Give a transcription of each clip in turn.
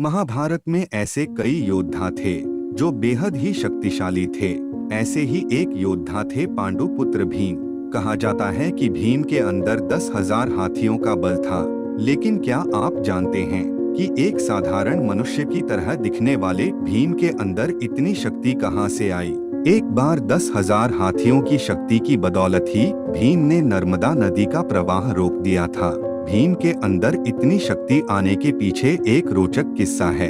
महाभारत में ऐसे कई योद्धा थे जो बेहद ही शक्तिशाली थे। ऐसे ही एक योद्धा थे पांडु पुत्र भीम। कहा जाता है कि भीम के अंदर 10,000 हाथियों का बल था। लेकिन क्या आप जानते हैं कि एक साधारण मनुष्य की तरह दिखने वाले भीम के अंदर इतनी शक्ति कहां से आई? एक बार 10,000 हाथियों की शक्ति की बदौलत ही भीम ने नर्मदा नदी का प्रवाह रोक दिया था। भीम के अंदर इतनी शक्ति आने के पीछे एक रोचक किस्सा है।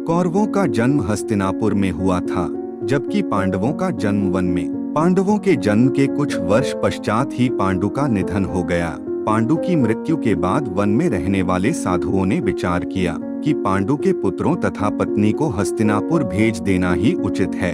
कौरवों का जन्म हस्तिनापुर में हुआ था, जबकि पांडवों का जन्म वन में। पांडवों के जन्म के कुछ वर्ष पश्चात ही पांडु का निधन हो गया। पांडु की मृत्यु के बाद वन में रहने वाले साधुओं ने विचार किया कि पांडु के पुत्रों तथा पत्नी को हस्तिनापुर भेज देना ही उचित है।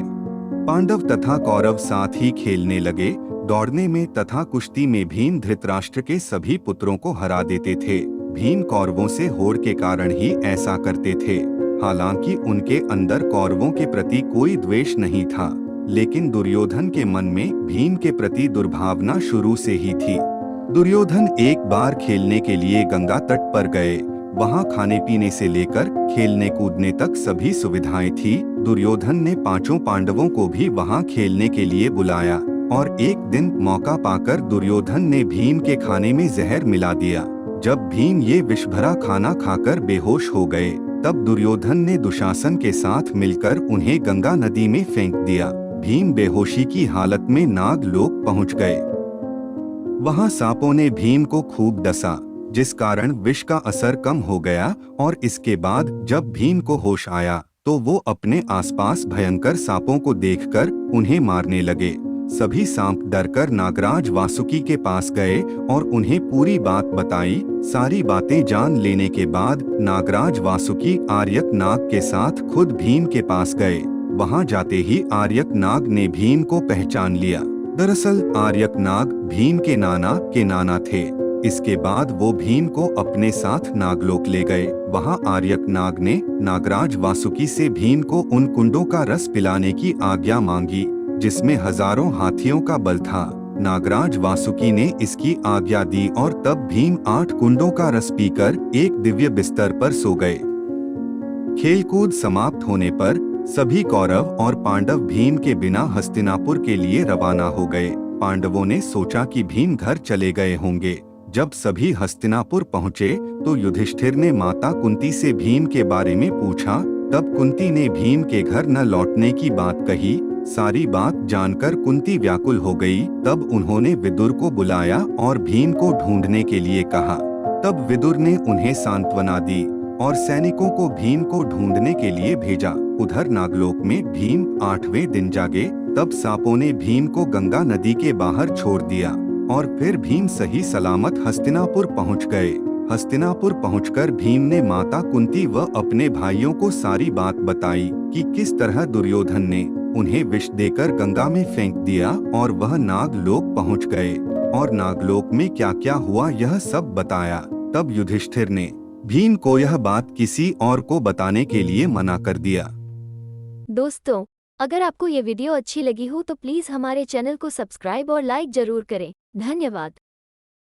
पांडव तथा कौरव साथ ही खेलने लगे। दौड़ने में तथा कुश्ती में भीम धृतराष्ट्र के सभी पुत्रों को हरा देते थे। भीम कौरवों से होड़ के कारण ही ऐसा करते थे। हालांकि उनके अंदर कौरवों के प्रति कोई द्वेष नहीं था, लेकिन दुर्योधन के मन में भीम के प्रति दुर्भावना शुरू से ही थी। दुर्योधन एक बार खेलने के लिए गंगा तट पर गए। वहां खाने पीने से लेकर खेलने कूदने तक सभी सुविधाएं थी। दुर्योधन ने पांचों पांडवों को भी वहां खेलने के लिए बुलाया और एक दिन मौका पाकर दुर्योधन ने भीम के खाने में जहर मिला दिया। जब भीम ये विष भरा खाना खाकर बेहोश हो गए, तब दुर्योधन ने दुशासन के साथ मिलकर उन्हें गंगा नदी में फेंक दिया। भीम बेहोशी की हालत में नागलोक पहुंच गए। वहां सांपों ने भीम को खूब डसा, जिस कारण विष का असर कम हो गया और इसके बाद जब भीम को होश आया तो वो अपने आसपास भयंकर सांपों को देखकर उन्हें मारने लगे। सभी सांप डरकर नागराज वासुकी के पास गए और उन्हें पूरी बात बताई। सारी बातें जान लेने के बाद नागराज वासुकी आर्यक नाग के साथ खुद भीम के पास गए। वहां जाते ही आर्यक नाग ने भीम को पहचान लिया। दरअसल आर्यक नाग भीम के नाना थे। इसके बाद वो भीम को अपने साथ नागलोक ले गए। वहां आर्यक नाग ने नागराज वासुकी से भीम को उन कुंडों का रस पिलाने की आज्ञा मांगी जिसमें हजारों हाथियों का बल था। नागराज वासुकी ने इसकी आज्ञा दी और तब भीम 8 कुंडों का रस पीकर एक दिव्य बिस्तर पर सो गए। खेलकूद समाप्त होने पर सभी कौरव और पांडव भीम के बिना हस्तिनापुर के लिए रवाना हो गए। पांडवों ने सोचा कि भीम घर चले गए होंगे। जब सभी हस्तिनापुर पहुँचे तो युधिष्ठिर ने माता कुंती से भीम के बारे में पूछा। तब कुंती ने भीम के घर न लौटने की बात कही। सारी बात जानकर कुंती व्याकुल हो गई। तब उन्होंने विदुर को बुलाया और भीम को ढूंढने के लिए कहा। तब विदुर ने उन्हें सांत्वना दी और सैनिकों को भीम को ढूंढने के लिए भेजा। उधर नागलोक में भीम 8वें दिन जागे। तब सांपों ने भीम को गंगा नदी के बाहर छोड़ दिया और फिर भीम सही सलामत हस्तिनापुर पहुंच गए। हस्तिनापुर पहुंचकर भीम ने माता कुंती व अपने भाइयों को सारी बात बताई कि किस तरह दुर्योधन ने उन्हें विष देकर गंगा में फेंक दिया और वह नागलोक पहुंच गए और नागलोक में क्या क्या हुआ यह सब बताया। तब युधिष्ठिर ने भीम को यह बात किसी और को बताने के लिए मना कर दिया। दोस्तों, अगर आपको ये वीडियो अच्छी लगी हो तो प्लीज हमारे चैनल को सब्सक्राइब और लाइक जरूर करें। धन्यवाद।